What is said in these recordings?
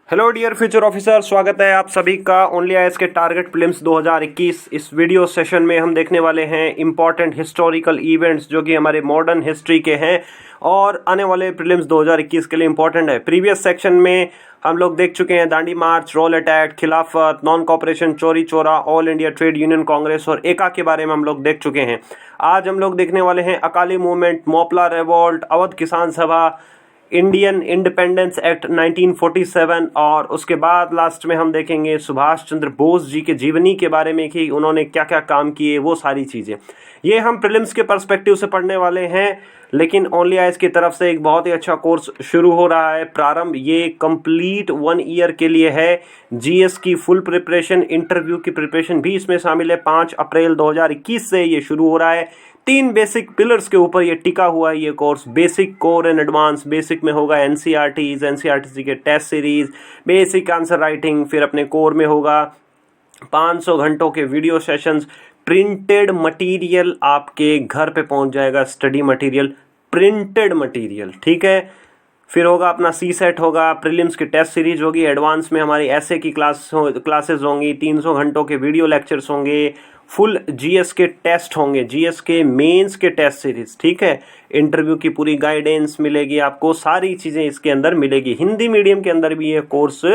Hello dear future officer, स्वागत है आप सभी का ओनली आईएएस के टारगेट प्रीलिम्स 2021। इस वीडियो सेशन में हम देखने वाले हैं इंपॉर्टेंट हिस्टोरिकल इवेंट्स जो कि हमारे मॉडर्न हिस्ट्री के हैं और आने वाले प्रीलिम्स 2021 के लिए इंपॉर्टेंट है। प्रीवियस सेक्शन में हम लोग देख चुके हैं दांडी मार्च, रोल अटैक, खिलाफत, नॉन कॉपरेशन, चोरी चोरा, all India trade union Congress और एका के बारे में हम लोग देख चुके हैं। आज हम लोग देखने वाले हैं अकाली मूवमेंट, मोपला रिवोल्ट, अवध किसान सभा, इंडियन इंडिपेंडेंस एक्ट 1947 और उसके बाद लास्ट में हम देखेंगे सुभाष चंद्र बोस जी के जीवनी के बारे में कि उन्होंने क्या क्या काम किए, वो सारी चीज़ें। ये हम प्रीलिम्स के पर्सपेक्टिव से पढ़ने वाले हैं, लेकिन ओनली आईएएस की तरफ से एक बहुत ही अच्छा कोर्स शुरू हो रहा है प्रारंभ। ये कंप्लीट 1 ईयर के लिए है। जीएस की फुल प्रिपरेशन, इंटरव्यू की प्रिपरेशन भी इसमें शामिल है। 5 अप्रैल 2021 से ये शुरू हो रहा है। 3 बेसिक पिलर्स के ऊपर ये टिका हुआ है ये course. Basic, core and advance. Basic में होगा एनसीईआरटी के test series, basic answer writing. फिर अपने कोर में होगा 500 घंटों के वीडियो सेशंस, प्रिंटेड मटेरियल आपके घर पे पहुंच जाएगा, स्टडी मटेरियल, प्रिंटेड मटेरियल, ठीक है। फिर होगा अपना सी सेट होगा, प्रीलिम्स की टेस्ट सीरीज होगी, एडवांस में हमारी ऐसे की क्लासेस होंगी, 300 घंटों के वीडियो लेक्चर्स होंगे, फुल जीएस के टेस्ट होंगे, जीएस के मेंस के टेस्ट सीरीज, ठीक है। इंटरव्यू की पूरी गाइडेंस मिलेगी आपको, सारी चीज़ें इसके अंदर मिलेगी। हिंदी मीडियम के अंदर भी ये कोर्स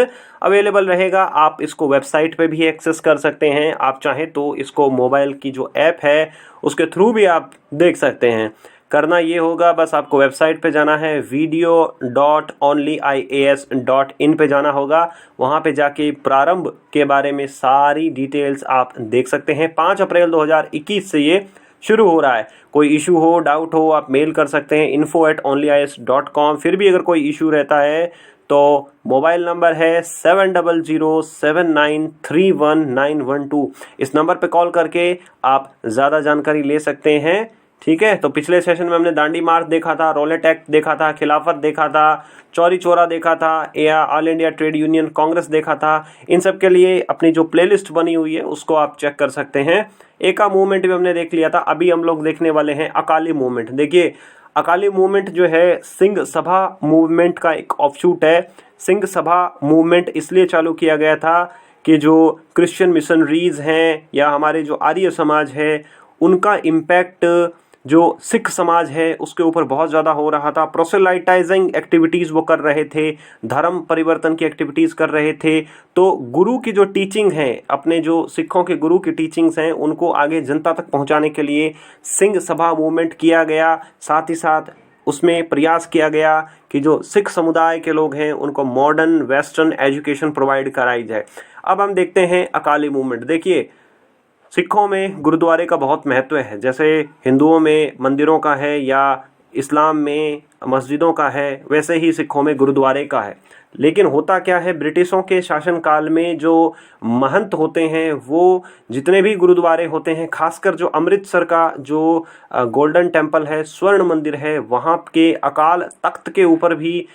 अवेलेबल रहेगा। आप इसको वेबसाइट पे भी एक्सेस कर सकते हैं, आप चाहें तो इसको मोबाइल की जो ऐप है उसके थ्रू भी आप देख सकते हैं। करना ये होगा, बस आपको वेबसाइट पे जाना है, video.onlyias.in पे जाना होगा। वहाँ पे जाके प्रारंभ के बारे में सारी डिटेल्स आप देख सकते हैं। 5 अप्रैल 2021 से ये शुरू हो रहा है। कोई इशू हो, डाउट हो, आप मेल कर सकते हैं info@onlyias.com। फिर भी अगर कोई इशू रहता है तो मोबाइल नंबर है 7007931912। इस नंबर पे कॉल करके आप ज़्यादा जानकारी ले सकते हैं, ठीक है। तो पिछले सेशन में हमने दांडी मार्च देखा था, रोल अटैक देखा था, खिलाफत देखा था, चौरी चौरा देखा था, या all India trade union Congress देखा था। इन सब के लिए अपनी जो प्लेलिस्ट बनी हुई है उसको आप चेक कर सकते हैं। एका मूवमेंट भी हमने देख लिया था। अभी हम लोग देखने वाले हैं अकाली मूवमेंट। देखिए, अकाली मूवमेंट जो है सिंह सभा मूवमेंट का एक ऑफशूट है। सिंह सभा मूवमेंट इसलिए चालू किया गया था कि जो क्रिश्चियन मिशनरीज हैं या हमारे जो आर्य समाज है उनका इम्पैक्ट जो सिख समाज है उसके ऊपर बहुत ज़्यादा हो रहा था। प्रोसेलाइटाइजिंग एक्टिविटीज़ वो कर रहे थे, धर्म परिवर्तन की एक्टिविटीज़ कर रहे थे। तो गुरु की जो टीचिंग है, अपने जो सिखों के गुरु की टीचिंग्स हैं उनको आगे जनता तक पहुंचाने के लिए सिंह सभा मूवमेंट किया गया। साथ ही साथ उसमें प्रयास किया गया कि जो सिख समुदाय के लोग हैं उनको मॉडर्न वेस्टर्न एजुकेशन प्रोवाइड कराई जाए। अब हम देखते हैं अकाली मूवमेंट। देखिए, सिखों में गुरुद्वारे का बहुत महत्व है, जैसे हिंदुओं में मंदिरों का है या इस्लाम में मस्जिदों का है, वैसे ही सिखों में गुरुद्वारे का है। लेकिन होता क्या है, ब्रिटिशों के शासनकाल में जो महंत होते हैं वो जितने भी गुरुद्वारे होते हैं, खासकर जो अमृतसर का जो गोल्डन टेम्पल है, स्वर्ण मंदिर है, वहाँ के अकाल तख्त के ऊपर भी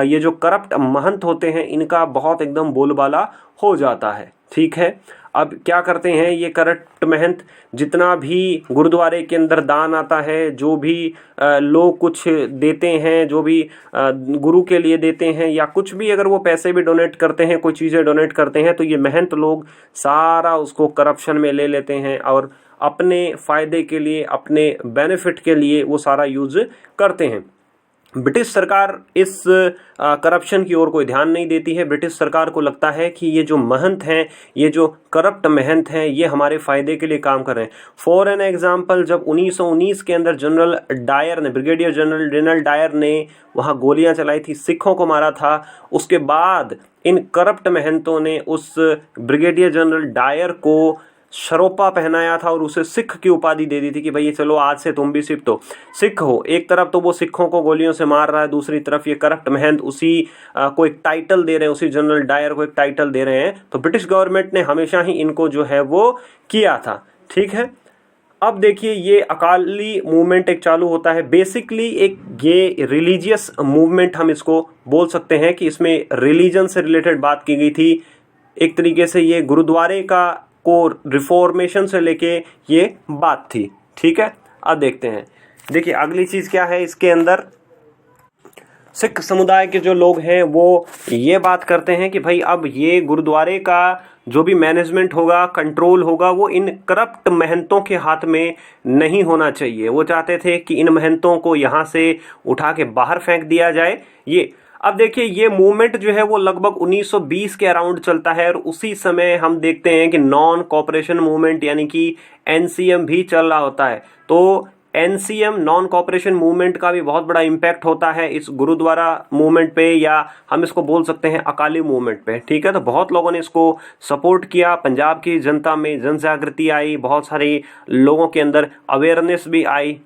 ये जो करप्ट महंत होते हैं इनका बहुत एकदम बोलबाला हो जाता है, ठीक है। अब क्या करते हैं ये करप्ट महंत, जितना भी गुरुद्वारे के अंदर दान आता है, जो भी लोग कुछ देते हैं, जो भी गुरु के लिए देते हैं या कुछ भी अगर वो पैसे भी डोनेट करते हैं, कोई चीज़ें डोनेट करते हैं, तो ये महंत लोग सारा उसको करप्शन में ले लेते हैं और अपने फ़ायदे के लिए, अपने बेनिफिट के लिए वो सारा यूज़ करते हैं। ब्रिटिश सरकार इस करप्शन की ओर कोई ध्यान नहीं देती है। ब्रिटिश सरकार को लगता है कि ये जो महंत हैं, ये जो करप्ट महंत हैं, ये हमारे फ़ायदे के लिए काम कर रहे हैं। फॉर एन एग्जांपल, जब 1919 के अंदर जनरल डायर ने, ब्रिगेडियर जनरल रेनल्ड डायर ने वहाँ गोलियां चलाई थी, सिखों को मारा था, उसके बाद इन करप्ट महंतों ने उस ब्रिगेडियर जनरल डायर को शरोपा पहनाया था और उसे सिख की उपाधि दे दी थी कि भाई चलो आज से तुम भी सिख हो। एक तरफ तो वो सिखों को गोलियों से मार रहा है, दूसरी तरफ ये करप्ट महंत उसी को एक टाइटल दे रहे हैं, उसी जनरल डायर को एक टाइटल दे रहे हैं। तो ब्रिटिश गवर्नमेंट ने हमेशा ही इनको जो है वो किया था, ठीक है। अब देखिए, ये अकाली मूवमेंट एक चालू होता है। बेसिकली एक ये रिलीजियस मूवमेंट हम इसको बोल सकते हैं कि इसमें रिलीजन से रिलेटेड बात की गई थी। एक तरीके से ये गुरुद्वारे का को रिफॉर्मेशन से लेके ये बात थी, ठीक है। अब देखते हैं, देखिए अगली चीज़ क्या है इसके अंदर। सिख समुदाय के जो लोग हैं वो ये बात करते हैं कि भाई अब ये गुरुद्वारे का जो भी मैनेजमेंट होगा, कंट्रोल होगा, वो इन करप्ट महंतों के हाथ में नहीं होना चाहिए। वो चाहते थे कि इन महंतों को यहाँ से उठा के बाहर फेंक दिया जाए। ये अब देखिए, ये मूवमेंट जो है वो लगभग 1920 के अराउंड चलता है और उसी समय हम देखते हैं कि नॉन कॉपरेशन मूवमेंट यानी कि एनसीएम भी चल रहा होता है। तो एनसीएम नॉन कॉपरेशन मूवमेंट का भी बहुत बड़ा इम्पैक्ट होता है इस गुरुद्वारा मूवमेंट पे, या हम इसको बोल सकते हैं अकाली मूवमेंट पे। ठीक है, तो बहुत लोगों ने इसको सपोर्ट किया, पंजाब की जनता में जन जागृति आई, बहुत सारे लोगों के अंदर अवेयरनेस भी आई।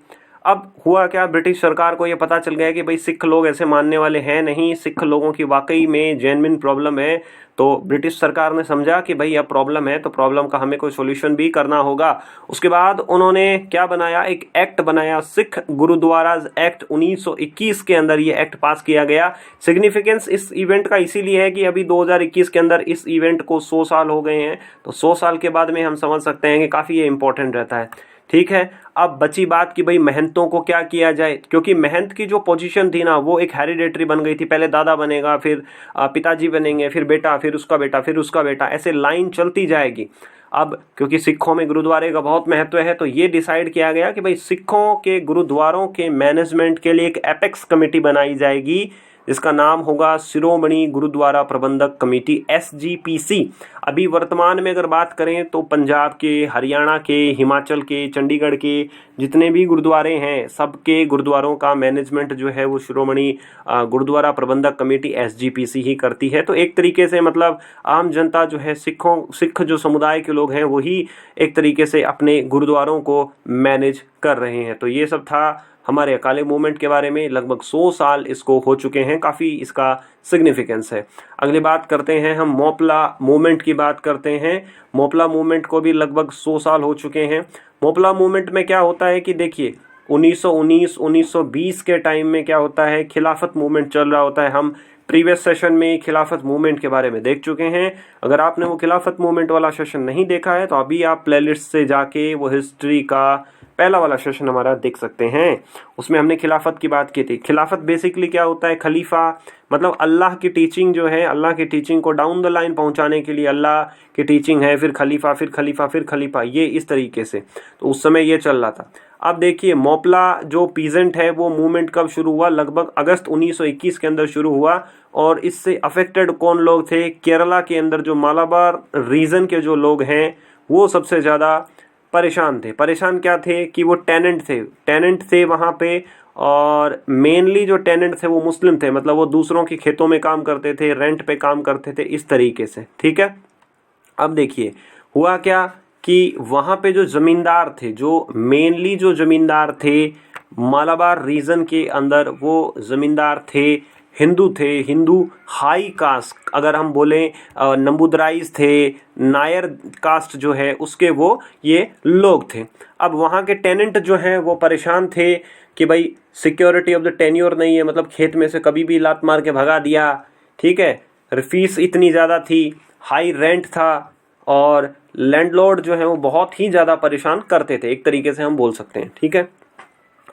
अब हुआ क्या, ब्रिटिश सरकार को ये पता चल गया कि भाई सिख लोग ऐसे मानने वाले हैं नहीं, सिख लोगों की वाकई में जेन्युइन प्रॉब्लम है। तो ब्रिटिश सरकार ने समझा कि भाई अब प्रॉब्लम है तो प्रॉब्लम का हमें कोई सॉल्यूशन भी करना होगा। उसके बाद उन्होंने क्या बनाया, एक एक्ट बनाया, सिख गुरुद्वाराज एक्ट 1921 के अंदर ये एक्ट पास किया गया। सिग्निफिकेंस इस इवेंट का इसीलिए है कि अभी 2021 के अंदर इस इवेंट को 100 साल हो गए हैं, तो 100 साल के बाद में हम समझ सकते हैं कि काफ़ी ये इंपॉर्टेंट रहता है। ठीक है, अब बची बात कि भाई महंतों को क्या किया जाए, क्योंकि महंत की जो पोजीशन थी ना वो एक हेरिडेटरी बन गई थी। पहले दादा बनेगा, फिर पिताजी बनेंगे, फिर बेटा, फिर उसका बेटा, फिर उसका बेटा, ऐसे लाइन चलती जाएगी। अब क्योंकि सिखों में गुरुद्वारे का बहुत महत्व है, तो ये डिसाइड किया गया कि भाई सिखों के गुरुद्वारों के मैनेजमेंट के लिए एक एपेक्स कमेटी बनाई जाएगी जिसका नाम होगा शिरोमणि गुरुद्वारा प्रबंधक कमेटी, SGPC। अभी वर्तमान में अगर बात करें तो पंजाब के, हरियाणा के, हिमाचल के, चंडीगढ़ के जितने भी गुरुद्वारे हैं, सबके गुरुद्वारों का मैनेजमेंट जो है वो शिरोमणि गुरुद्वारा प्रबंधक कमेटी SGPC ही करती है। तो एक तरीके से मतलब आम जनता जो है, सिख जो समुदाय के लोग हैं वही एक तरीके से अपने गुरुद्वारों को मैनेज कर रहे हैं। तो ये सब था हमारे अकाली मूवमेंट के बारे में। लगभग 100 साल इसको हो चुके हैं, काफ़ी इसका सिग्निफिकेंस है। अगली बात करते हैं हम मोपला मूवमेंट की बात करते हैं। मोपला मूवमेंट को भी लगभग 100 साल हो चुके हैं। मोपला मूवमेंट में क्या होता है कि देखिए 1919 1920 के टाइम में क्या होता है, खिलाफत मूवमेंट चल रहा होता है। हम प्रीवियस सेशन में खिलाफत मूवमेंट के बारे में देख चुके हैं। अगर आपने वो खिलाफत मूवमेंट वाला सेशन नहीं देखा है तो अभी आप प्लेलिस्ट से जाके वो हिस्ट्री का पहला वाला सेशन हमारा देख सकते हैं। उसमें हमने खिलाफत की बात की थी। खिलाफत बेसिकली क्या होता है, खलीफा मतलब अल्लाह की टीचिंग जो है, अल्लाह की टीचिंग को डाउन द लाइन पहुंचाने के लिए अल्लाह की टीचिंग है, फिर खलीफा, फिर खलीफा, फिर खलीफा, ये इस तरीके से। तो उस समय ये चल रहा था। अब देखिए मोपला जो पीजेंट है वो मूवमेंट कब शुरू हुआ, लगभग अगस्त 1921 के अंदर शुरू हुआ। और इससे अफेक्टेड कौन लोग थे, केरला के अंदर जो मालाबार रीजन के जो लोग हैं वो सबसे ज़्यादा परेशान थे। परेशान क्या थे कि वो टेनेंट थे वहाँ पे, और मेनली जो टेनेंट थे वो मुस्लिम थे, मतलब वो दूसरों के खेतों में काम करते थे, रेंट पे काम करते थे, इस तरीके से। ठीक है, अब देखिए हुआ क्या कि वहाँ पे जो ज़मींदार थे, जो मेनली जो ज़मींदार थे मालाबार रीजन के अंदर, वो ज़मींदार थे हिंदू थे, हिंदू हाई कास्ट, अगर हम बोलें नंबूदराइज थे, नायर कास्ट जो है उसके वो ये लोग थे। अब वहाँ के टेनेंट जो हैं वो परेशान थे कि भाई सिक्योरिटी ऑफ द टेन्योर नहीं है, मतलब खेत में से कभी भी लात मार के भगा दिया। ठीक है, फीस इतनी ज़्यादा थी, हाई रेंट था, और लैंडलॉर्ड जो है वो बहुत ही ज़्यादा परेशान करते थे, एक तरीके से हम बोल सकते हैं। ठीक है,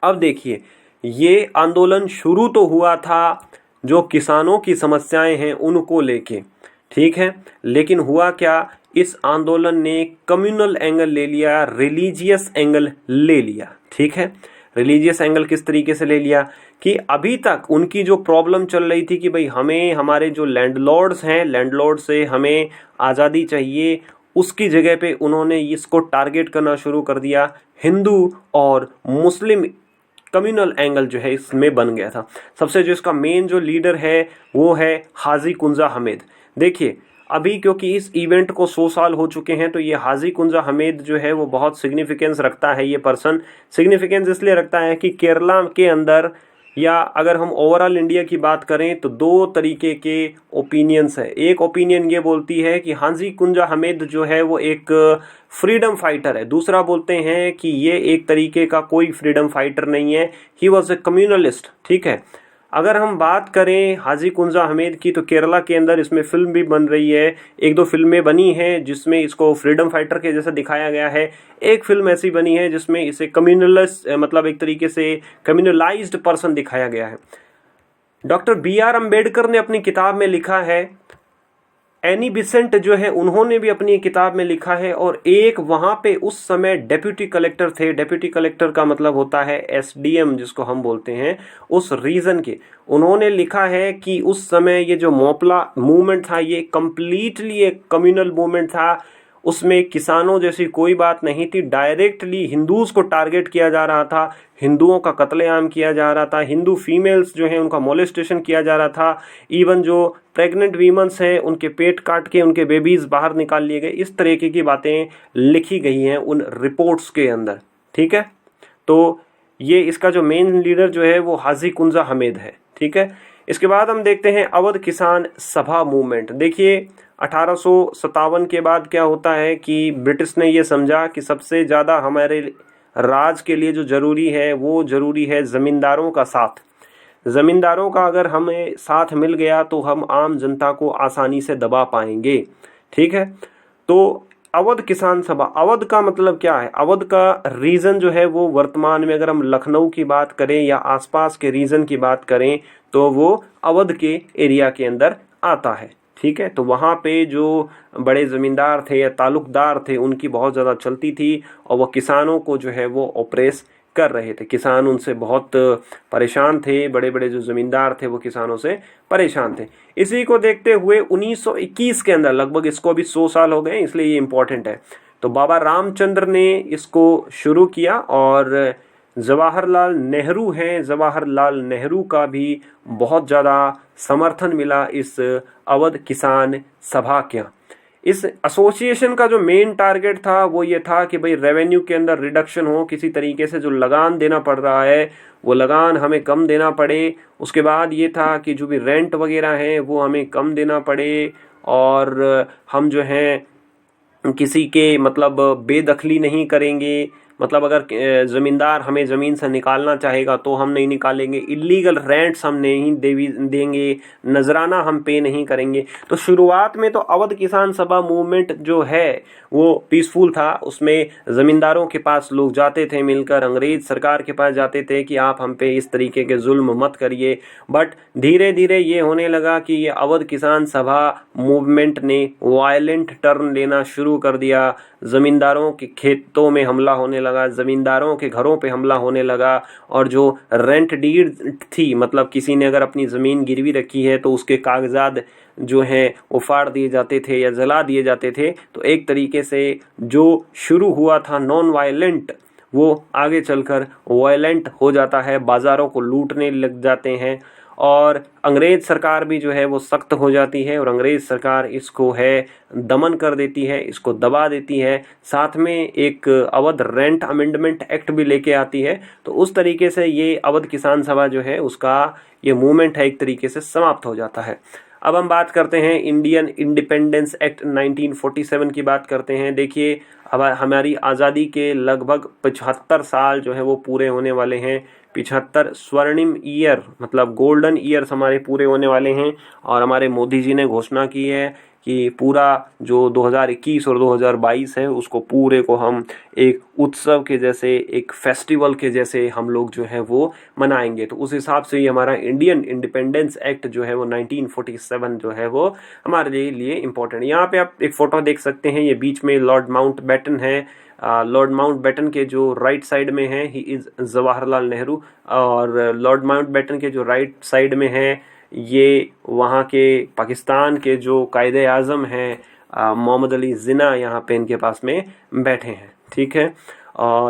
अब देखिए ये आंदोलन शुरू तो हुआ था जो किसानों की समस्याएं हैं उनको लेके। ठीक है, लेकिन हुआ क्या, इस आंदोलन ने कम्युनल एंगल ले लिया, रिलीजियस एंगल ले लिया। ठीक है, रिलीजियस एंगल किस तरीके से ले लिया कि अभी तक उनकी जो प्रॉब्लम चल रही थी कि भाई हमें हमारे जो लैंडलॉर्ड्स हैं, लैंडलॉर्ड से हमें आज़ादी चाहिए, उसकी जगह पे उन्होंने इसको टारगेट करना शुरू कर दिया। हिंदू और मुस्लिम कम्युनल एंगल जो है इसमें बन गया था। सबसे जो इसका मेन जो लीडर है वो है हाजी कुंजा हमीद। देखिए अभी क्योंकि इस इवेंट को 100 साल हो चुके हैं तो ये हाजी कुंजा हमीद जो है वो बहुत सिग्निफिकेंस रखता है। ये पर्सन सिग्निफिकेंस इसलिए रखता है कि केरला के अंदर, या अगर हम ओवरऑल इंडिया की बात करें तो दो तरीके के ओपिनियंस है। एक ओपिनियन ये बोलती है कि हाजी कुंजा हमीद जो है वो एक फ्रीडम फाइटर है, दूसरा बोलते हैं कि ये एक तरीके का कोई फ्रीडम फाइटर नहीं है, ही वॉज ए कम्युनलिस्ट। ठीक है, अगर हम बात करें हाजी कुंजा हमीद की तो केरला के अंदर इसमें फिल्म भी बन रही है, एक दो फिल्में बनी हैं जिसमें इसको फ्रीडम फाइटर के जैसा दिखाया गया है। एक फिल्म ऐसी बनी है जिसमें इसे कम्युनलिस्ट मतलब एक तरीके से कम्युनलाइज्ड पर्सन दिखाया गया है। डॉक्टर बी आर अम्बेडकर ने अपनी किताब में लिखा है, एनी बिसेंट जो है उन्होंने भी अपनी किताब में लिखा है, और एक वहां पे उस समय डेप्यूटी कलेक्टर थे, डेप्यूटी कलेक्टर का मतलब होता है एसडीएम जिसको हम बोलते हैं, उस रीजन के, उन्होंने लिखा है कि उस समय ये जो मोपला मूवमेंट था ये कंप्लीटली एक कम्युनल मूवमेंट था, उसमें किसानों जैसी कोई बात नहीं थी, डायरेक्टली हिंदूज को टारगेट किया जा रहा था, हिंदुओं का कत्लेआम किया जा रहा था, हिंदू फीमेल्स जो हैं उनका मोलेस्टेशन किया जा रहा था, इवन जो प्रेग्नेंट वीमेंस हैं उनके पेट काट के उनके बेबीज बाहर निकाल लिए गए। इस तरीके की बातें लिखी गई हैं उन रिपोर्ट्स के अंदर, ठीक है। तो ये इसका जो मेन लीडर जो है वो हाजी कुंजा हमीद है, ठीक है। इसके बाद हम देखते हैं अवध किसान सभा मूवमेंट। देखिए 1857 के बाद क्या होता है कि ब्रिटिश ने ये समझा कि सबसे ज़्यादा हमारे राज के लिए जो ज़रूरी है वो ज़रूरी है ज़मींदारों का साथ। ज़मींदारों का अगर हमें साथ मिल गया तो हम आम जनता को आसानी से दबा पाएंगे, ठीक है। तो अवध किसान सभा, अवध का मतलब क्या है? अवध का रीजन जो है वो वर्तमान में अगर हम लखनऊ की बात करें या आसपास के रीजन की बात करें तो वो अवध के एरिया के अंदर आता है, ठीक है। तो वहाँ पे जो बड़े ज़मींदार थे या ताल्लुकदार थे उनकी बहुत ज़्यादा चलती थी, और वो किसानों को जो है वो ऑपरेस कर रहे थे, किसान उनसे बहुत परेशान थे, बड़े बड़े जो ज़मींदार थे वो किसानों से परेशान थे। इसी को देखते हुए 1921 के अंदर, लगभग इसको अभी 100 साल हो गए इसलिए ये इम्पोर्टेंट है, तो बाबा रामचंद्र ने इसको शुरू किया, और जवाहरलाल नेहरू हैं, जवाहरलाल नेहरू का भी बहुत ज़्यादा समर्थन मिला इस अवध किसान सभा के। इस एसोसिएशन का जो मेन टारगेट था वो ये था कि भाई रेवेन्यू के अंदर रिडक्शन हो, किसी तरीके से जो लगान देना पड़ रहा है वो लगान हमें कम देना पड़े। उसके बाद ये था कि जो भी रेंट वगैरह है वो हमें कम देना पड़े, और हम जो हैं किसी के मतलब बेदखली नहीं करेंगे, मतलब अगर ज़मींदार हमें ज़मीन से निकालना चाहेगा तो हम नहीं निकालेंगे, इलीगल रेंट्स हम नहीं देंगे, नजराना हम पे नहीं करेंगे। तो शुरुआत में तो अवध किसान सभा मूवमेंट जो है वो पीसफुल था, उसमें ज़मींदारों के पास लोग जाते थे मिलकर, अंग्रेज सरकार के पास जाते थे कि आप हम पे इस तरीके के जुल्म मत करिए। बट धीरे धीरे ये होने लगा कि ये अवध किसान सभा मूवमेंट ने वायलेंट टर्न लेना शुरू कर दिया, ज़मींदारों के खेतों में हमला होने लगा, ज़मींदारों के घरों पे हमला होने लगा, और जो रेंट डीड थी, मतलब किसी ने अगर अपनी ज़मीन गिरवी रखी है तो उसके कागजात जो हैं वो फाड़ दिए जाते थे या जला दिए जाते थे। तो एक तरीके से जो शुरू हुआ था नॉन वायलेंट वो आगे चलकर वायलेंट हो जाता है, बाज़ारों को लूटने लग जाते हैं, और अंग्रेज सरकार भी जो है वो सख्त हो जाती है, और अंग्रेज सरकार इसको है दमन कर देती है, इसको दबा देती है। साथ में एक अवध रेंट अमेंडमेंट एक्ट भी लेके आती है। तो उस तरीके से ये अवध किसान सभा जो है उसका ये मूवमेंट है एक तरीके से समाप्त हो जाता है। अब हम बात करते हैं इंडियन इंडिपेंडेंस एक्ट 1947 की बात करते हैं। देखिए अब हमारी आज़ादी के लगभग 75 साल जो है वो पूरे होने वाले हैं, 75 स्वर्णिम ईयर मतलब गोल्डन ईयर्स हमारे पूरे होने वाले हैं, और हमारे मोदी जी ने घोषणा की है कि पूरा जो 2021 और 2022 है उसको पूरे को हम एक उत्सव के जैसे, एक फेस्टिवल के जैसे हम लोग जो है वो मनाएंगे। तो उस हिसाब से ये हमारा इंडियन इंडिपेंडेंस एक्ट जो है वो 1947 जो है वो हमारे लिए इम्पोर्टेंट। यहाँ पे आप एक फ़ोटो देख सकते हैं, ये बीच में लॉर्ड माउंटबेटन है। लॉर्ड माउंटबेटन के जो राइट साइड में है ही इज़ जवाहरलाल नेहरू, और लॉर्ड माउंटबेटन के जो राइट साइड में है ये वहाँ के पाकिस्तान के जो कायदे आज़म हैं मोहम्मद अली जिन्ना यहाँ पे इनके पास में बैठे हैं, ठीक है।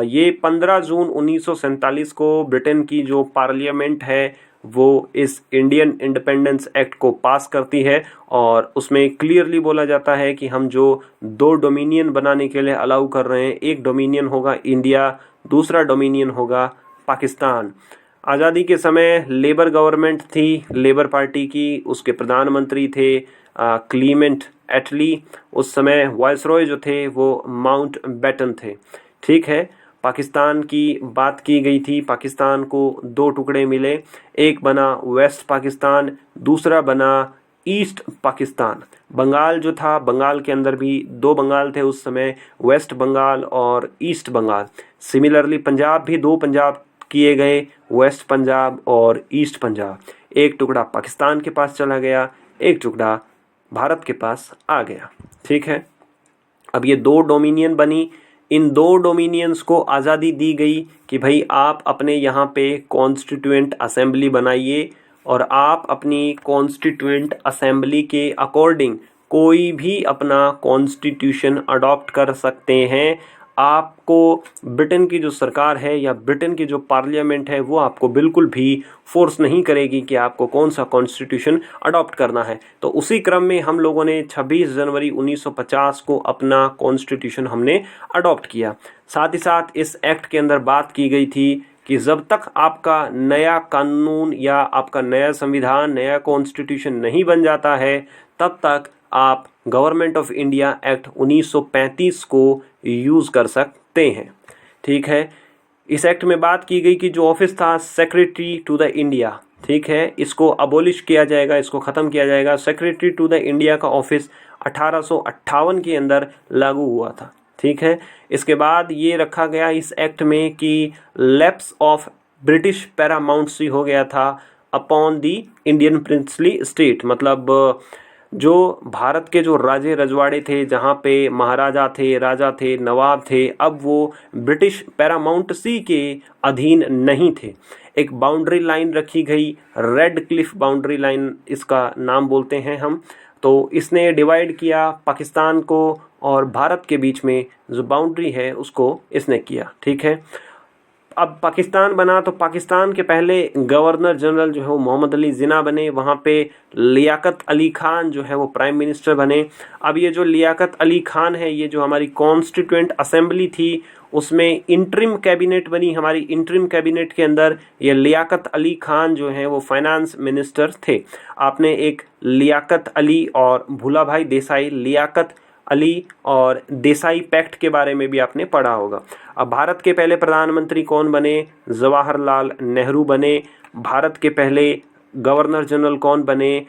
ये 15 जून 1947 को ब्रिटेन की जो पार्लियामेंट है वो इस इंडियन इंडिपेंडेंस एक्ट को पास करती है, और उसमें क्लियरली बोला जाता है कि हम जो 2 डोमिनियन बनाने के लिए अलाउ कर रहे हैं, एक डोमिनियन होगा इंडिया, दूसरा डोमिनियन होगा पाकिस्तान। आज़ादी के समय लेबर गवर्नमेंट थी, लेबर पार्टी की, उसके प्रधानमंत्री थे क्लीमेंट एटली। उस समय वायसरॉय जो थे वो माउंटबेटन थे, ठीक है। पाकिस्तान की बात की गई थी, पाकिस्तान को 2 टुकड़े मिले, एक बना वेस्ट पाकिस्तान, दूसरा बना ईस्ट पाकिस्तान। बंगाल जो था, बंगाल के अंदर भी 2 बंगाल थे उस समय, वेस्ट बंगाल और ईस्ट बंगाल। सिमिलरली पंजाब भी 2 पंजाब किए गए, वेस्ट पंजाब और ईस्ट पंजाब। एक टुकड़ा पाकिस्तान के पास चला गया, एक टुकड़ा भारत के पास आ गया। ठीक है, अब ये 2 डोमिनियन बनी। इन 2 डोमिनियंस को आज़ादी दी गई कि भाई आप अपने यहाँ पे कॉन्स्टिट्यूएंट असेंबली बनाइए और आप अपनी कॉन्स्टिट्यूएंट असेंबली के अकॉर्डिंग कोई भी अपना कॉन्स्टिट्यूशन अडॉप्ट कर सकते हैं। आपको ब्रिटेन की जो सरकार है या ब्रिटेन की जो पार्लियामेंट है वो आपको बिल्कुल भी फोर्स नहीं करेगी कि आपको कौन सा कॉन्स्टिट्यूशन अडॉप्ट करना है। तो उसी क्रम में हम लोगों ने 26 जनवरी 1950 को अपना कॉन्स्टिट्यूशन हमने अडॉप्ट किया। साथ ही साथ इस एक्ट के अंदर बात की गई थी कि जब तक आपका नया कानून या आपका नया संविधान, नया कॉन्स्टिट्यूशन नहीं बन जाता है, तब तक आप गवर्नमेंट ऑफ इंडिया एक्ट 1935 को यूज़ कर सकते हैं। ठीक है, इस एक्ट में बात की गई कि जो ऑफिस था सेक्रेटरी टू द इंडिया, ठीक है, इसको अबोलिश किया जाएगा, इसको ख़त्म किया जाएगा। सेक्रेटरी टू द इंडिया का ऑफिस 1858 के अंदर लागू हुआ था। ठीक है, इसके बाद ये रखा गया इस एक्ट में कि लैप्स ऑफ ब्रिटिश पैरामाउंटसी हो गया था upon the Indian princely state, मतलब जो भारत के जो राजे रजवाड़े थे, जहाँ पे महाराजा थे, राजा थे, नवाब थे, अब वो ब्रिटिश पैरामाउंटसी के अधीन नहीं थे। एक बाउंड्री लाइन रखी गई, रेड क्लिफ बाउंड्री लाइन इसका नाम बोलते हैं हम। तो इसने डिवाइड किया पाकिस्तान को और भारत के बीच में जो बाउंड्री है उसको इसने किया। ठीक है, अब पाकिस्तान बना तो पाकिस्तान के पहले गवर्नर जनरल जो है वो मोहम्मद अली जिन्ना बने। वहाँ पे लियाकत अली खान जो है वो प्राइम मिनिस्टर बने। अब ये जो लियाकत अली खान है, ये जो हमारी कॉन्स्टिट्यूएंट असेंबली थी उसमें इंटरिम कैबिनेट बनी। हमारी इंटरिम कैबिनेट के अंदर ये लियाकत अली खान जो है वो फाइनेंस मिनिस्टर थे। आपने एक लियाकत अली और भूला भाई देसाई, लियाकत अली और देसाई पैक्ट के बारे में भी आपने पढ़ा होगा। अब भारत के पहले प्रधानमंत्री कौन बने? जवाहरलाल नेहरू बने। भारत के पहले गवर्नर जनरल कौन बने?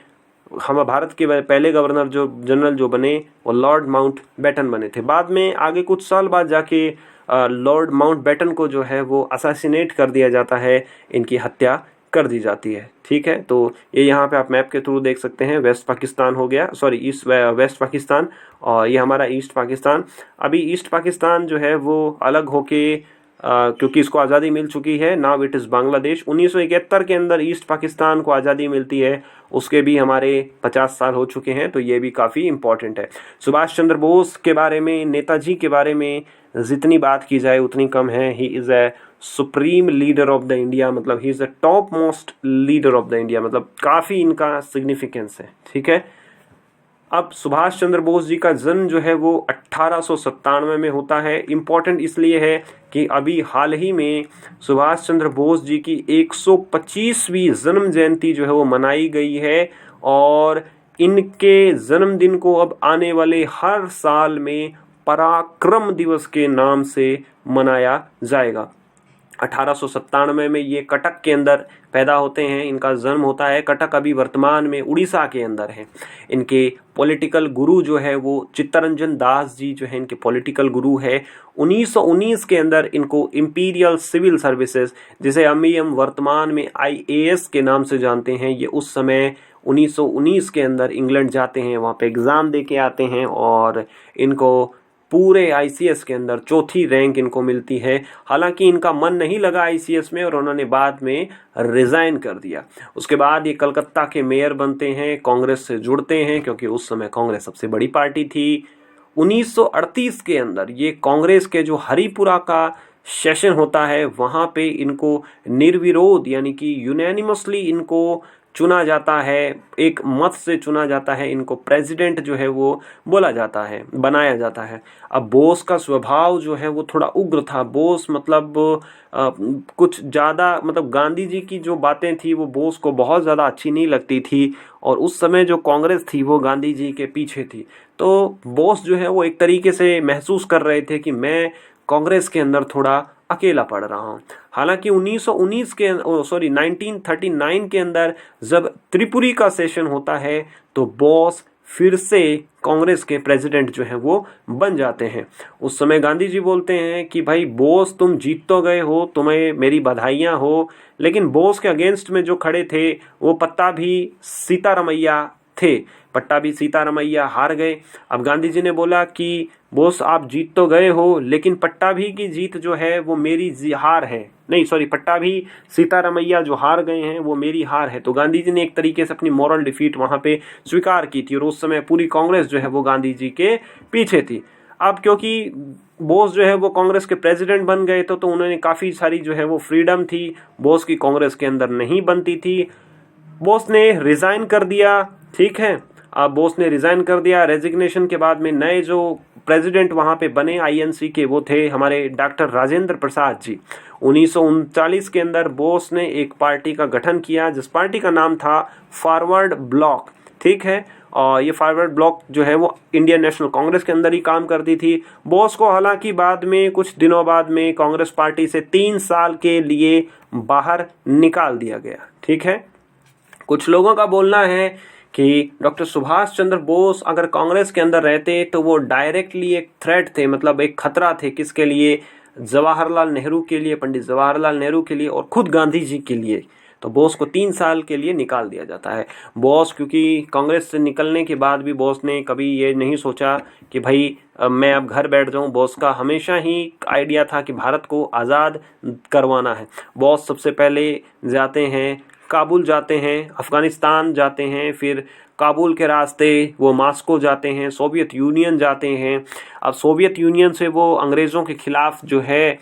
हम भारत के पहले गवर्नर जनरल जो बने वो लॉर्ड माउंटबेटन बने थे। बाद में आगे कुछ साल बाद जाके लॉर्ड माउंटबेटन को जो है वो असैसिनेट कर दिया जाता है, इनकी हत्या कर दी जाती है। ठीक है, तो ये यहाँ पे आप मैप के थ्रू देख सकते हैं। वेस्ट पाकिस्तान हो गया, सॉरी वेस्ट पाकिस्तान, और ये हमारा ईस्ट पाकिस्तान। अभी ईस्ट पाकिस्तान जो है वो अलग होके क्योंकि इसको आज़ादी मिल चुकी है, नाउ इट इज़ बांग्लादेश। 1971 के अंदर ईस्ट पाकिस्तान को आज़ादी मिलती है, उसके भी हमारे 50 साल हो चुके हैं, तो ये भी काफ़ी इम्पॉर्टेंट है। सुभाष चंद्र बोस के बारे में, नेताजी के बारे में जितनी बात की जाए उतनी कम है। He is a supreme leader of the India, मतलब he is the top most leader of the India, मतलब काफ़ी इनका सिग्निफिकेंस है। ठीक है, अब सुभाष चंद्र बोस जी का जन्म जो है वो 1897 में होता है। इम्पॉर्टेंट इसलिए है कि अभी हाल ही में सुभाष चंद्र बोस जी की 125वीं जन्म जयंती जो है वो मनाई गई है, और इनके जन्मदिन को अब आने वाले हर साल में पराक्रम दिवस के नाम से मनाया जाएगा। 1897 में ये कटक के अंदर पैदा होते हैं, इनका जन्म होता है। कटक अभी वर्तमान में उड़ीसा के अंदर है। इनके पॉलिटिकल गुरु जो है वो चित्तरंजन दास जी जो है इनके पॉलिटिकल गुरु है। 1919 के अंदर इनको इंपीरियल सिविल सर्विसेज, जिसे हम वर्तमान में IAS के नाम से जानते हैं, ये उस समय 1919 के अंदर इंग्लैंड जाते हैं, वहाँ पे एग्ज़ाम दे के आते हैं और इनको पूरे ICS के अंदर 4थी रैंक इनको मिलती है। हालांकि इनका मन नहीं लगा ICS में और उन्होंने बाद में रिज़ाइन कर दिया। उसके बाद ये कलकत्ता के मेयर बनते हैं, कांग्रेस से जुड़ते हैं क्योंकि उस समय कांग्रेस सबसे बड़ी पार्टी थी। 1938 के अंदर ये कांग्रेस के जो हरिपुरा का सेशन होता है वहाँ पे इनको निर्विरोध यानी कि यूनैनिमसली इनको चुना जाता है, एक मत से चुना जाता है। इनको प्रेसिडेंट जो है वो बोला जाता है, बनाया जाता है। अब बोस का स्वभाव जो है वो थोड़ा उग्र था। बोस मतलब कुछ ज़्यादा, मतलब गांधी जी की जो बातें थी वो बोस को बहुत ज़्यादा अच्छी नहीं लगती थी, और उस समय जो कांग्रेस थी वो गांधी जी के पीछे थी। तो बोस जो है वो एक तरीके से महसूस कर रहे थे कि मैं कांग्रेस के अंदर थोड़ा अकेला पड़ रहा हूँ। हालांकि 1939 के अंदर जब त्रिपुरी का सेशन होता है तो बोस फिर से कांग्रेस के प्रेसिडेंट जो है वो बन जाते हैं। उस समय गांधी जी बोलते हैं कि भाई बोस तुम जीत तो गए हो, तुम्हें मेरी बधाइयाँ हो, लेकिन बोस के अगेंस्ट में जो खड़े थे वो पट्टाभी सीतारमैया थे। पट्टाभी सीतारमैया हार गए। अब गांधी जी ने बोला कि बोस आप जीत तो गए हो, लेकिन पट्टाभी की जीत जो है वो मेरी हार है, नहीं सॉरी, पट्टाभी सीतारमैया जो हार गए हैं वो मेरी हार है। तो गांधी जी ने एक तरीके से अपनी मॉरल डिफीट वहां पे स्वीकार की थी और उस समय पूरी कांग्रेस जो है वो गांधी जी के पीछे थी। अब क्योंकि बोस जो है वो कांग्रेस के प्रेसिडेंट बन गए तो उन्होंने काफ़ी सारी जो है वो फ्रीडम थी, बोस की कांग्रेस के अंदर नहीं बनती थी। बोस ने रिज़ाइन कर दिया, ठीक है। अब बोस ने रिज़ाइन कर दिया। रेजिग्नेशन के बाद में नए जो प्रेसिडेंट वहाँ पे बने आईएनसी के वो थे हमारे डॉक्टर राजेंद्र प्रसाद जी। 1939 के अंदर बोस ने एक पार्टी का गठन किया जिस पार्टी का नाम था फॉरवर्ड ब्लॉक, ठीक है। और ये फॉरवर्ड ब्लॉक जो है वो इंडियन नेशनल कांग्रेस के अंदर ही काम करती थी। बोस को हालांकि बाद में कुछ दिनों बाद में कांग्रेस पार्टी से 3 साल के लिए बाहर निकाल दिया गया, ठीक है। कुछ लोगों का बोलना है कि डॉक्टर सुभाष चंद्र बोस अगर कांग्रेस के अंदर रहते तो वो डायरेक्टली एक थ्रेट थे, मतलब एक खतरा थे, किसके लिए? जवाहरलाल नेहरू के लिए, पंडित जवाहरलाल नेहरू के लिए और खुद गांधी जी के लिए। तो बोस को 3 साल के लिए निकाल दिया जाता है। बोस क्योंकि कांग्रेस से निकलने के बाद भी बोस ने कभी ये नहीं सोचा कि भाई मैं अब घर बैठ जाऊं। बोस का हमेशा ही आइडिया था कि भारत को आज़ाद करवाना है। बोस सबसे पहले जाते हैं काबुल, जाते हैं अफगानिस्तान, जाते हैं फिर काबुल के रास्ते वो मॉस्को जाते हैं, सोवियत यूनियन जाते हैं। अब सोवियत यूनियन से वो अंग्रेज़ों के खिलाफ जो है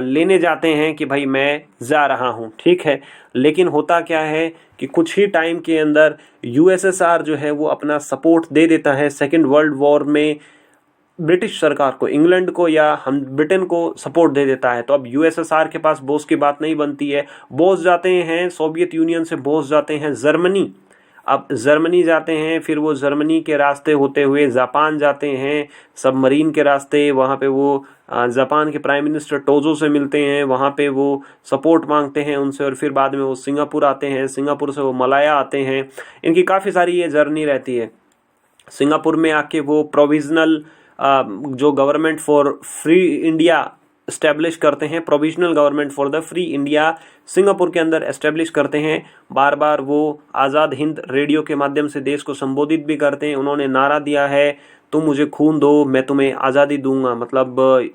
लेने जाते हैं कि भाई मैं जा रहा हूँ, ठीक है। लेकिन होता क्या है कि कुछ ही टाइम के अंदर यूएसएसआर जो है वो अपना सपोर्ट दे देता है सेकेंड वर्ल्ड वॉर में ब्रिटिश सरकार को, इंग्लैंड को या हम ब्रिटेन को सपोर्ट दे देता है। तो अब यूएसएसआर के पास बोस की बात नहीं बनती है। बोस जाते हैं सोवियत यूनियन से, बोस जाते हैं जर्मनी। अब जर्मनी जाते हैं, फिर वो जर्मनी के रास्ते होते हुए जापान जाते हैं, सबमरीन के रास्ते। वहाँ पे वो जापान के प्राइम मिनिस्टर टोजो से मिलते हैं, वहाँ पे वो सपोर्ट मांगते हैं उनसे, और फिर बाद में वो सिंगापुर आते हैं, सिंगापुर से वो मलाया आते हैं। इनकी काफ़ी सारी ये जर्नी रहती है। सिंगापुर में आके वो प्रोविजनल जो government for free India establish करते हैं, provisional government for the free India Singapore के अंदर एस्टेब्लिश करते हैं। बार बार वो आज़ाद हिंद रेडियो के माध्यम से देश को संबोधित भी करते हैं। उन्होंने नारा दिया है, तुम मुझे खून दो मैं तुम्हें आज़ादी दूंगा, मतलब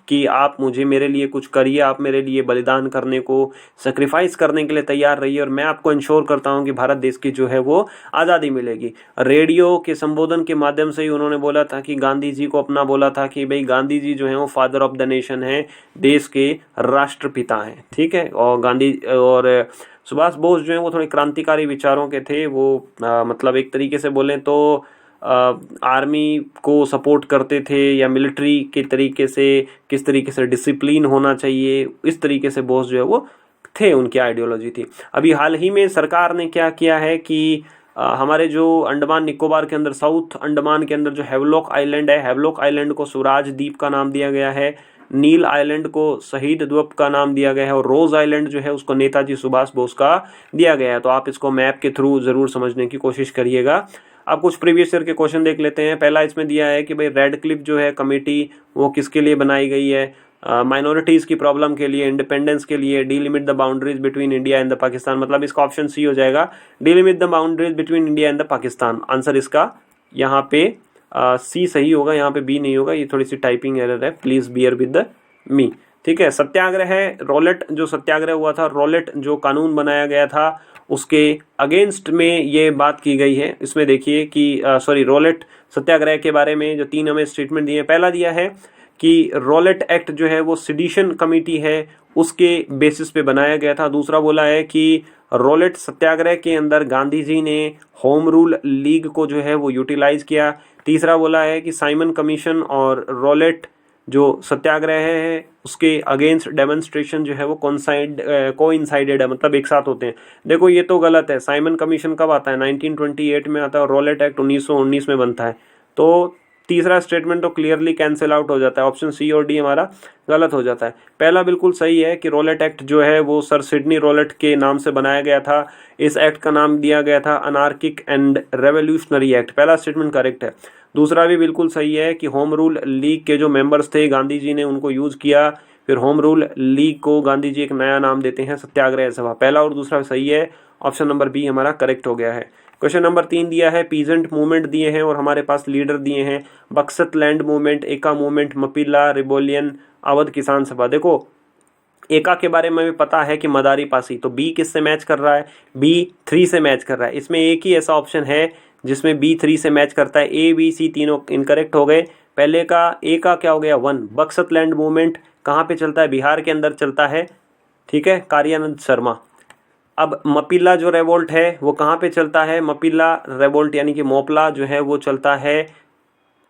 कि आप मुझे मेरे लिए कुछ करिए, आप मेरे लिए बलिदान करने को, सेक्रीफाइस करने के लिए तैयार रहिए और मैं आपको इंश्योर करता हूं कि भारत देश की जो है वो आज़ादी मिलेगी। रेडियो के संबोधन के माध्यम से ही उन्होंने बोला था कि गांधी जी को अपना बोला था कि भाई गांधी जी जो है वो फादर ऑफ द नेशन है, देश के राष्ट्रपिता हैं, ठीक है। और गांधी और सुभाष बोस जो है वो थोड़े क्रांतिकारी विचारों के थे। वो मतलब एक तरीके से बोलें तो आर्मी को सपोर्ट करते थे या मिलिट्री के तरीके से, किस तरीके से डिसिप्लिन होना चाहिए, इस तरीके से बोस जो है वो थे, उनकी आइडियोलॉजी थी। अभी हाल ही में सरकार ने क्या किया है कि हमारे जो अंडमान निकोबार के अंदर, साउथ अंडमान के अंदर जो हैवलॉक आइलैंड है, हैवलॉक आइलैंड को स्वराज द्वीप का नाम दिया गया है, नील आइलैंड को शहीद द्वीप का नाम दिया गया है और रोज आइलैंड जो है उसको नेताजी सुभाष बोस का दिया गया है। तो आप इसको मैप के थ्रू जरूर समझने की कोशिश करिएगा। अब कुछ प्रीवियस ईयर के क्वेश्चन देख लेते हैं। पहला इसमें दिया है कि भाई रेड क्लिफ जो है कमेटी वो किसके लिए बनाई गई है? माइनॉरिटीज़ की प्रॉब्लम के लिए, इंडिपेंडेंस के लिए, delimit the boundaries between India and the Pakistan. मतलब इसका ऑप्शन सी हो जाएगा, delimit the boundaries between India and the Pakistan. Answer इसका यहाँ पे सी सही होगा, यहाँ पे बी नहीं होगा। ये थोड़ी सी टाइपिंग एरर है, प्लीज बियर विद द मी, ठीक है। सत्याग्रह है, रोलेट जो सत्याग्रह हुआ था, रोलेट जो कानून बनाया गया था उसके अगेंस्ट में ये बात की गई है। इसमें देखिए कि रोलेट सत्याग्रह के बारे में जो 3 हमें स्टेटमेंट दिए। पहला दिया है कि रोलेट एक्ट जो है वो सेडिशन कमेटी है उसके बेसिस पे बनाया गया था। दूसरा बोला है कि रोलेट सत्याग्रह के अंदर गांधी जी ने होम रूल लीग को जो है वो यूटिलाइज किया। तीसरा बोला है कि साइमन कमीशन और रोलेट जो सत्याग्रह है उसके अगेंस्ट डेमोन्स्ट्रेशन जो है वो कोइंसाइडेड है, मतलब एक साथ होते हैं। देखो ये तो गलत है। साइमन कमीशन कब आता है? 1928 में आता है और रोलेट एक्ट 1919 में बनता है। तो तीसरा स्टेटमेंट तो क्लियरली कैंसिल आउट हो जाता है, ऑप्शन सी और डी हमारा गलत हो जाता है। पहला बिल्कुल सही है कि रॉलेट एक्ट जो है वो सर सिडनी रॉलेट के नाम से बनाया गया था। इस एक्ट का नाम दिया गया था अनार्किक एंड रेवोल्यूशनरी एक्ट, पहला स्टेटमेंट करेक्ट है। दूसरा भी बिल्कुल सही है कि होम रूल लीग के जो मेंबर्स थे गांधी जी ने उनको यूज किया, फिर होम रूल लीग को गांधी जी एक नया नाम देते हैं सत्याग्रह सभा। पहला और दूसरा सही है, ऑप्शन नंबर बी हमारा करेक्ट हो गया है। क्वेश्चन नंबर 3 दिया है, पीजेंट मूवमेंट दिए हैं और हमारे पास लीडर दिए हैं, बक्सत लैंड मूवमेंट, एका मूवमेंट, मपीला रिबोलियन, अवध किसान सभा। देखो एका के बारे में भी पता है कि मदारी पासी, तो बी किससे मैच कर रहा है, बी 3 से मैच कर रहा है। इसमें एक ही ऐसा ऑप्शन है जिसमें बी 3 से मैच करता है, ए बी सी तीनों इनकरेक्ट हो गए। पहले का ए का क्या हो गया 1। बक्सत लैंड मूवमेंट कहाँ पे चलता है, बिहार के अंदर चलता है, ठीक है, कार्यानंद शर्मा। अब मपीला जो रेवोल्ट है वो कहाँ पे चलता है, मपीला रेवोल्ट यानी कि मोपला जो है वो चलता है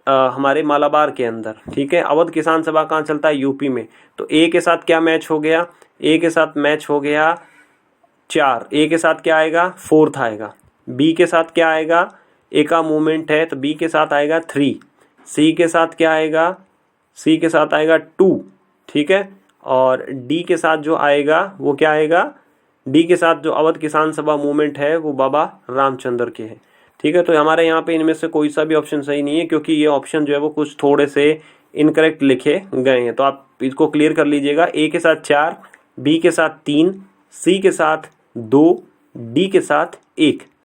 हमारे मालाबार के अंदर, ठीक है। अवध किसान सभा कहाँ चलता है, यूपी में। तो ए के साथ क्या मैच हो गया, ए के साथ मैच हो गया 4, ए के साथ क्या आएगा 4th आएगा। बी के साथ क्या आएगा, ए का मूवमेंट है तो बी के साथ आएगा 3। सी के साथ क्या आएगा, सी के साथ आएगा 2, ठीक है। और डी के साथ जो आएगा वो क्या आएगा, डी के साथ जो अवध किसान सभा मूवमेंट है वो बाबा रामचंद्र के हैं, ठीक है। तो हमारे यहाँ पे इनमें से कोई सा भी ऑप्शन सही नहीं है क्योंकि ये ऑप्शन जो है वो कुछ थोड़े से इनकरेक्ट लिखे गए हैं। तो आप इसको क्लियर कर लीजिएगा, ए के साथ 4, बी के साथ 3, सी के साथ 2, डी के साथ 1।